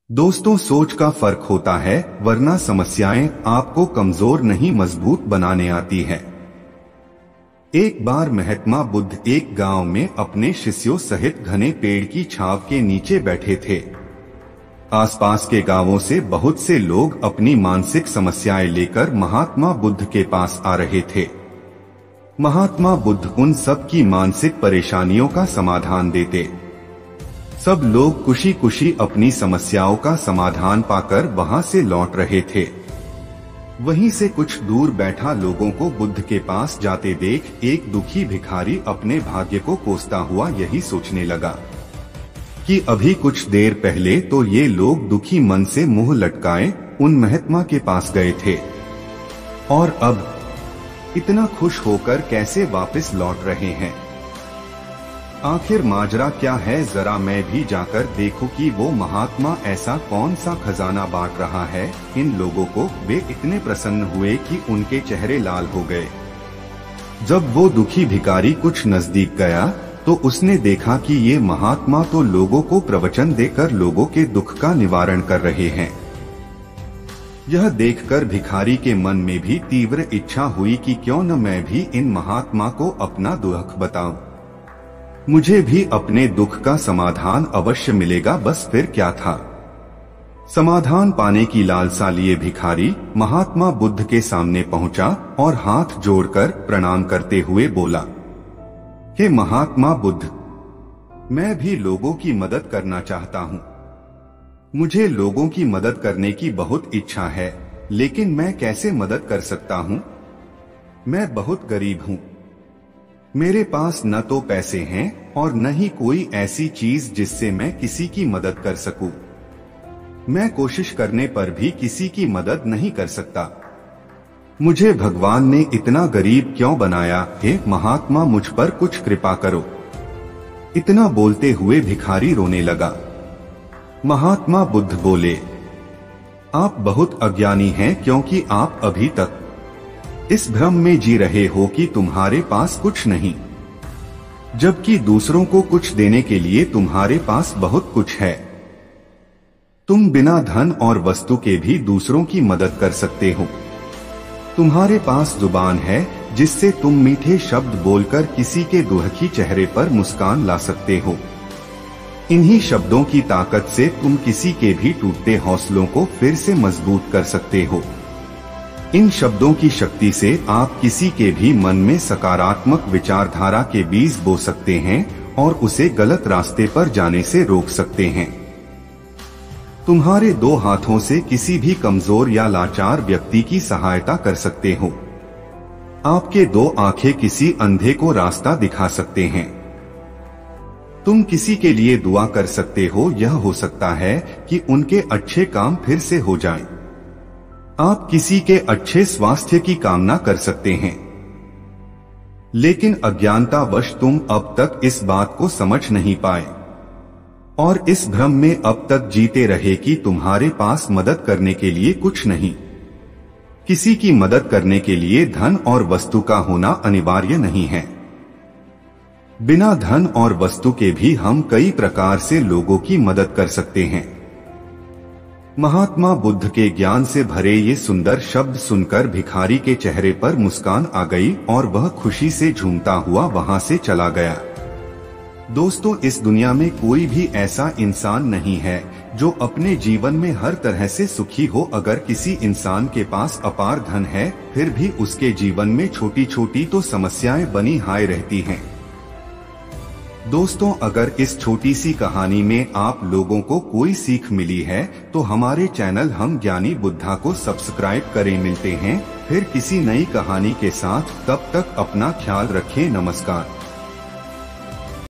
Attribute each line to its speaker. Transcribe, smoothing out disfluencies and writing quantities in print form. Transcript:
Speaker 1: दोस्तों, सोच का फर्क होता है, वरना समस्याएं आपको कमजोर नहीं मजबूत बनाने आती है। एक बार महात्मा बुद्ध एक गांव में अपने शिष्यों सहित घने पेड़ की छांव के नीचे बैठे थे। आसपास के गांवों से बहुत से लोग अपनी मानसिक समस्याएं लेकर महात्मा बुद्ध के पास आ रहे थे। महात्मा बुद्ध उन सब की मानसिक परेशानियों का समाधान देते। सब लोग खुशी खुशी अपनी समस्याओं का समाधान पाकर वहां से लौट रहे थे। वहीं से कुछ दूर बैठा लोगों को बुद्ध के पास जाते देख एक दुखी भिखारी अपने भाग्य को कोसता हुआ यही सोचने लगा कि अभी कुछ देर पहले तो ये लोग दुखी मन से मुंह लटकाए उन महात्मा के पास गए थे, और अब इतना खुश होकर कैसे वापस लौट रहे हैं। आखिर माजरा क्या है, जरा मैं भी जाकर देखूं कि वो महात्मा ऐसा कौन सा खजाना बांट रहा है इन लोगों को। वे इतने प्रसन्न हुए कि उनके चेहरे लाल हो गए। जब वो दुखी भिखारी कुछ नजदीक गया तो उसने देखा कि ये महात्मा तो लोगों को प्रवचन देकर लोगों के दुख का निवारण कर रहे हैं। यह देखकर भिखारी के मन में भी तीव्र इच्छा हुई कि क्यों न मैं भी इन महात्मा को अपना दुख बताऊं। मुझे भी अपने दुख का समाधान अवश्य मिलेगा। बस फिर क्या था, समाधान पाने की लालसा लिए भिखारी महात्मा बुद्ध के सामने पहुंचा और हाथ जोड़कर प्रणाम करते हुए बोला, हे महात्मा बुद्ध, मैं भी लोगों की मदद करना चाहता हूं। मुझे लोगों की मदद करने की बहुत इच्छा है, लेकिन मैं कैसे मदद कर सकता हूं? मैं बहुत गरीब हूं। मेरे पास न तो पैसे हैं और न ही कोई ऐसी चीज जिससे मैं किसी की मदद कर सकूं। मैं कोशिश करने पर भी किसी की मदद नहीं कर सकता। मुझे भगवान ने इतना गरीब क्यों बनाया? हे महात्मा, मुझ पर कुछ कृपा करो। इतना बोलते हुए भिखारी रोने लगा। महात्मा बुद्ध बोले, आप बहुत अज्ञानी हैं, क्योंकि आप अभी तक इस भ्रम में जी रहे हो कि तुम्हारे पास कुछ नहीं, जबकि दूसरों को कुछ देने के लिए तुम्हारे पास बहुत कुछ है। तुम बिना धन और वस्तु के भी दूसरों की मदद कर सकते हो। तुम्हारे पास जुबान है जिससे तुम मीठे शब्द बोलकर किसी के दुखी चेहरे पर मुस्कान ला सकते हो। इन्हीं शब्दों की ताकत से तुम किसी के भी टूटते हौसलों को फिर से मजबूत कर सकते हो। इन शब्दों की शक्ति से आप किसी के भी मन में सकारात्मक विचारधारा के बीज बो सकते हैं और उसे गलत रास्ते पर जाने से रोक सकते हैं। तुम्हारे दो हाथों से किसी भी कमजोर या लाचार व्यक्ति की सहायता कर सकते हो। आपके दो आंखें किसी अंधे को रास्ता दिखा सकते हैं। तुम किसी के लिए दुआ कर सकते हो। यह हो सकता है कि उनके अच्छे काम फिर से हो जाएं। आप किसी के अच्छे स्वास्थ्य की कामना कर सकते हैं, लेकिन अज्ञानतावश तुम अब तक इस बात को समझ नहीं पाए और इस भ्रम में अब तक जीते रहे कि तुम्हारे पास मदद करने के लिए कुछ नहीं। किसी की मदद करने के लिए धन और वस्तु का होना अनिवार्य नहीं है। बिना धन और वस्तु के भी हम कई प्रकार से लोगों की मदद कर सकते हैं। महात्मा बुद्ध के ज्ञान से भरे ये सुंदर शब्द सुनकर भिखारी के चेहरे पर मुस्कान आ गई और वह खुशी से झूमता हुआ वहां से चला गया। दोस्तों, इस दुनिया में कोई भी ऐसा इंसान नहीं है जो अपने जीवन में हर तरह से सुखी हो। अगर किसी इंसान के पास अपार धन है, फिर भी उसके जीवन में छोटी छोटी तो समस्याएं बनी हाय रहती हैं। दोस्तों, अगर इस छोटी सी कहानी में आप लोगों को कोई सीख मिली है तो हमारे चैनल हम ज्ञानी बुद्धा को सब्सक्राइब करें। मिलते हैं फिर किसी नई कहानी के साथ, तब तक अपना ख्याल रखें। नमस्कार।